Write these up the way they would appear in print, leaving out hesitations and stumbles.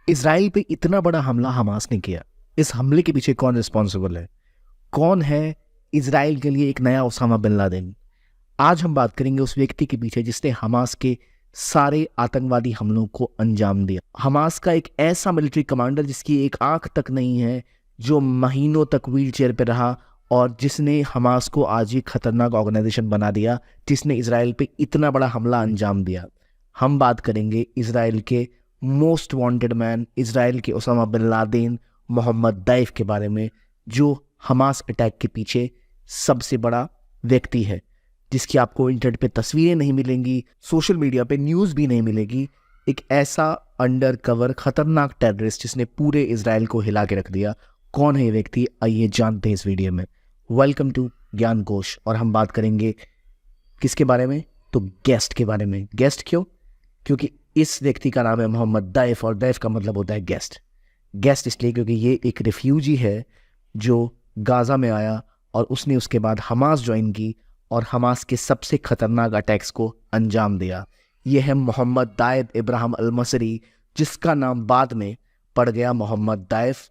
Israel पे इतना बड़ा हमला हमास ने किया। इस हमले के पीछे कौन रिस्पॉन्सिबल है? कौन है इजराइल के लिए एक नया ओसामा बिन लादेन? आज हम बात करेंगे उस व्यक्ति के पीछे जिसने हमास के सारे आतंकवादी हमलों को अंजाम दिया। हमास का एक ऐसा मिलिट्री कमांडर जिसकी एक आंख तक नहीं है, जो महीनों तक व्हील चेयर पर रहा और जिसने हमास को आज एक खतरनाक ऑर्गेनाइजेशन बना दिया, जिसने इजराइल पे इतना बड़ा हमला अंजाम दिया। हम बात करेंगे इजराइल के मोस्ट वांटेड मैन, इजराइल के ओसामा बिन लादेन, मोहम्मद दैफ के बारे में, जो हमास अटैक के पीछे सबसे बड़ा व्यक्ति है, जिसकी आपको इंटरनेट पे तस्वीरें नहीं मिलेंगी, सोशल मीडिया पे न्यूज़ भी नहीं मिलेगी। एक ऐसा अंडर कवर खतरनाक टेररिस्ट जिसने पूरे इजराइल को हिला के रख दिया। कौन है ये व्यक्ति? आइए जानते हैं इस वीडियो में। वेलकम टू ज्ञान कोश। और हम बात करेंगे किसके बारे में? तो गेस्ट के बारे में। गेस्ट क्यों? क्योंकि इस व्यक्ति का नाम है मोहम्मद दैफ और दैफ का मतलब होता है गेस्ट। गेस्ट इसलिए क्योंकि ये एक रिफ्यूजी है जो गाज़ा में आया और उसने उसके बाद हमास ज्वाइन की और हमास के सबसे खतरनाक अटैक्स को अंजाम दिया। ये है मोहम्मद दायद इब्राहिम अल-मसरी, जिसका नाम बाद में पड़ गया मोहम्मद दैफ,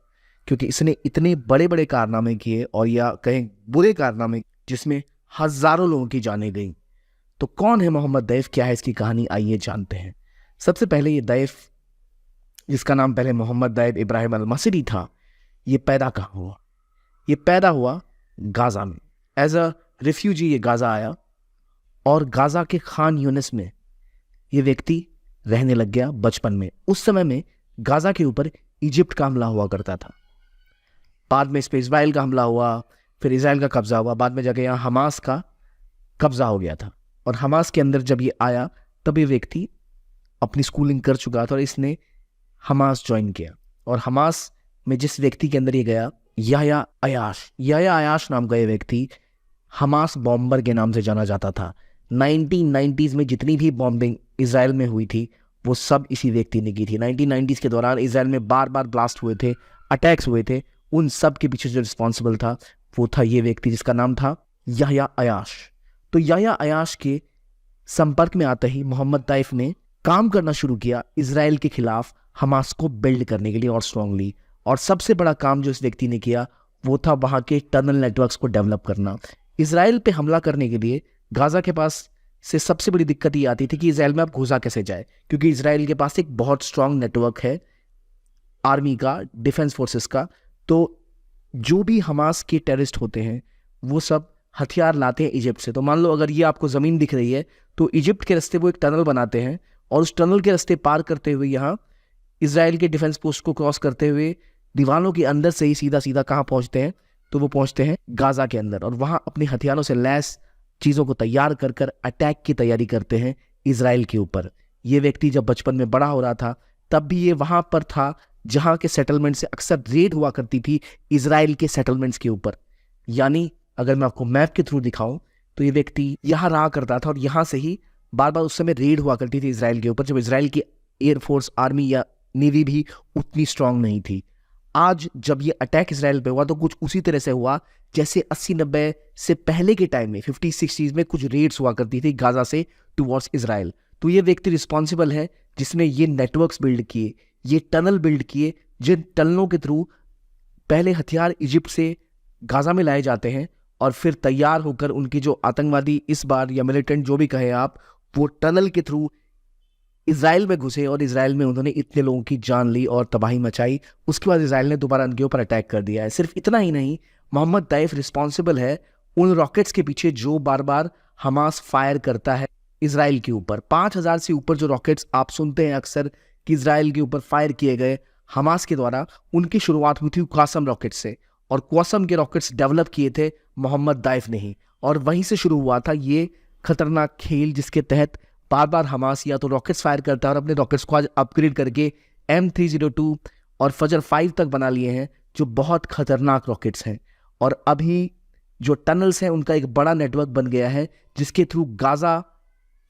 क्योंकि इसने इतने बड़े बड़े कारनामे किए, और या कहें बुरे कारनामे, जिसमें हज़ारों लोगों की जानें गई। तो कौन है मोहम्मद दैफ? क्या है इसकी कहानी? आइए जानते हैं। सबसे पहले ये दैफ, जिसका नाम पहले मोहम्मद दैफ इब्राहिम अल-मसरी था, ये पैदा कहाँ हुआ? ये पैदा हुआ गाज़ा में। एज अ रिफ्यूजी ये गाज़ा आया और गाज़ा के खान यूनिस में ये व्यक्ति रहने लग गया बचपन में। उस समय में गाज़ा के ऊपर इजिप्ट का हमला हुआ करता था, बाद में इस पर इजराइल का हमला हुआ, फिर इजराइल का कब्जा हुआ, बाद में जाके यहाँ हमास का कब्जा हो गया था। और हमास के अंदर जब ये आया तब ये व्यक्ति अपनी स्कूलिंग कर चुका था और इसने हमास ज्वाइन किया। और हमास में जिस व्यक्ति के अंदर ये गया, याह्या अयाश नाम का ये व्यक्ति हमास बॉम्बर के नाम से जाना जाता था। 1990s में जितनी भी बॉम्बिंग इजराइल में हुई थी वो सब इसी व्यक्ति ने की थी। 1990s के दौरान इजराइल में बार बार ब्लास्ट हुए थे, अटैक्स हुए थे, उन सब के पीछे जो रिस्पॉन्सिबल था वो था ये व्यक्ति, जिसका नाम था याह्या अयाश। तो याह्या अयाश के संपर्क में आते ही मोहम्मद दैफ ने काम करना शुरू किया इजराइल के खिलाफ हमास को बिल्ड करने के लिए और स्ट्रांगली। और सबसे बड़ा काम जो इस व्यक्ति ने किया वो था वहाँ के टनल नेटवर्क्स को डेवलप करना। इजराइल पे हमला करने के लिए गाज़ा के पास से सबसे बड़ी दिक्कत ये आती थी कि इजराइल में आप घुसा कैसे जाए, क्योंकि इजराइल के पास एक बहुत स्ट्रांग नेटवर्क है आर्मी का, डिफेंस फोर्सेस का। तो जो भी हमास के टेररिस्ट होते हैं वो सब हथियार लाते हैं इजिप्ट से। तो मान लो अगर ये आपको ज़मीन दिख रही है तो इजिप्ट के रास्ते वो एक टनल बनाते हैं और उस टनल के रास्ते पार करते हुए यहाँ इजराइल के डिफेंस पोस्ट को क्रॉस करते हुए दीवारों के अंदर से ही सीधा सीधा कहाँ पहुँचते हैं? तो वो पहुँचते हैं गाज़ा के अंदर और वहाँ अपने हथियारों से लैस चीज़ों को तैयार कर कर अटैक की तैयारी करते हैं इजराइल के ऊपर। ये व्यक्ति जब बचपन में बड़ा हो रहा था तब भी ये वहाँ पर था जहाँ के सेटलमेंट से अक्सर रेड हुआ करती थी इजराइल के सेटलमेंट्स के ऊपर। यानी अगर मैं आपको मैप के थ्रू दिखाऊं तो ये व्यक्ति यहाँ रहा करता था और यहाँ से ही बार बार उस समय रेड हुआ करती थी इजराइल के ऊपर, जब इजराइल की एयरफोर्स, आर्मी या नेवी भी उतनी स्ट्रांग नहीं थी। आज जब ये अटैक इजराइल पे हुआ तो कुछ उसी तरह से हुआ जैसे 80-90 से पहले के टाइम में 50-60s में कुछ रेड्स हुआ करती थी गाज़ा से टुवर्ड्स इजराइल। तो ये व्यक्ति रिस्पॉन्सिबल है जिसने ये नेटवर्क्स बिल्ड किए, ये टनल बिल्ड किए, जिन टनलों के थ्रू पहले हथियार इजिप्ट से गाज़ा में लाए जाते हैं और फिर तैयार होकर उनके जो आतंकवादी इस बार या मिलिटेंट जो भी कहे आप, वो टनल के थ्रू इजराइल में घुसे और इजराइल में उन्होंने इतने लोगों की जान ली और तबाही मचाई। उसके बाद इजराइल ने दोबारा उनके ऊपर अटैक कर दिया है। सिर्फ इतना ही नहीं, मोहम्मद दैफ रिस्पॉन्सिबल है उन रॉकेट्स के पीछे जो बार बार हमास फायर करता है इजराइल के ऊपर। 5000 से ऊपर जो रॉकेट्स आप सुनते हैं अक्सर कि इजराइल के ऊपर फायर किए गए हमास के द्वारा, उनकी शुरुआत हुई थी क्वासम रॉकेट से, और क्वासम के रॉकेट्स डेवलप किए थे मोहम्मद दैफ ने ही। और वहीं से शुरू हुआ था ये खतरनाक खेल जिसके तहत बार बार हमास या तो रॉकेट्स फायर करता है और अपने रॉकेट्स को आज अपग्रेड करके M302 और फजर 5 तक बना लिए हैं, जो बहुत खतरनाक रॉकेट्स हैं। और अभी जो टनल्स हैं उनका एक बड़ा नेटवर्क बन गया है जिसके थ्रू गाज़ा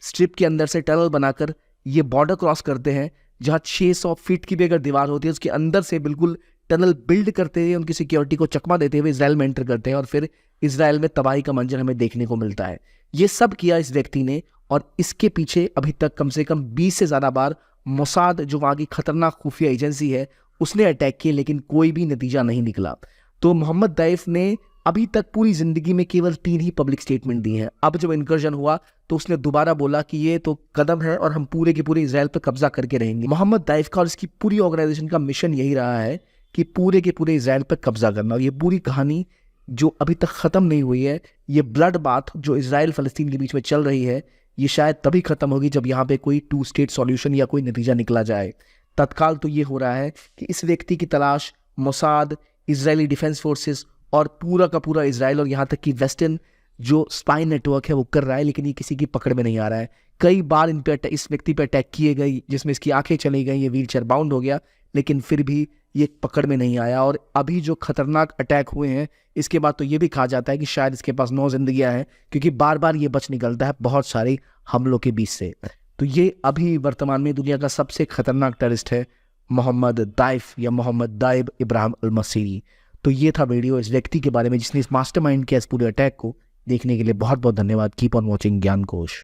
स्ट्रिप के अंदर से टनल बनाकर ये बॉर्डर क्रॉस करते हैं, जहाँ 600 फीट की भी अगर दीवार होती है उसके अंदर से बिल्कुल टनल बिल्ड करते हुए उनकी सिक्योरिटी को चकमा देते हुए इजराइल में एंटर करते हैं और फिर इजराइल में तबाही का मंजर हमें देखने को मिलता है। ये सब किया इस व्यक्ति ने और इसके पीछे अभी तक कम से कम 20 से ज़्यादा बार मोसाद जो वहाँ की खतरनाक खुफिया एजेंसी है उसने अटैक किए, लेकिन कोई भी नतीजा नहीं निकला। तो मोहम्मद दैफ ने अभी तक पूरी जिंदगी में केवल 3 ही पब्लिक स्टेटमेंट दी हैं। अब जब इनकर्जन हुआ तो उसने दोबारा बोला कि ये तो कदम है और हम पूरे के पूरे इजराइल पर कब्जा करके रहेंगे। मोहम्मद दैफ का और इसकी पूरी ऑर्गेनाइजेशन का मिशन यही रहा है कि पूरे के पूरे इजराइल पर कब्जा करना। और ये पूरी कहानी जो अभी तक ख़त्म नहीं हुई है, ये ब्लड बाथ जो इजराइल फ़लस्तीन के बीच में चल रही है, ये शायद तभी ख़त्म होगी जब यहाँ पे कोई 2 स्टेट सॉल्यूशन या कोई नतीजा निकला जाए। तत्काल तो ये हो रहा है कि इस व्यक्ति की तलाश मोसाद, इजरायली डिफेंस फोर्सेस और पूरा का पूरा इजराइल और यहाँ तक कि वेस्टर्न जो स्पाई नेटवर्क है वो कर रहा है, लेकिन ये किसी की पकड़ में नहीं आ रहा है। कई बार इन पे इस व्यक्ति पे अटैक किए गए जिसमें इसकी आंखें चली गई, ये व्हीलचेयर बाउंड हो गया, लेकिन फिर भी ये पकड़ में नहीं आया। और अभी जो खतरनाक अटैक हुए हैं इसके बाद तो ये भी कहा जाता है कि शायद इसके पास 9 जिंदगियां हैं, क्योंकि बार बार ये बच निकलता है बहुत सारे हमलों के बीच से। तो ये अभी वर्तमान में दुनिया का सबसे खतरनाक टेररिस्ट है मोहम्मद दैफ या मोहम्मद दाइब इब्राहिम अल मसीरी। तो ये था वीडियो इस व्यक्ति के बारे में जिसने इस मास्टरमाइंड किया इस पूरे अटैक को। देखने के लिए बहुत बहुत धन्यवाद। कीप ऑन वॉचिंग ज्ञान कोश।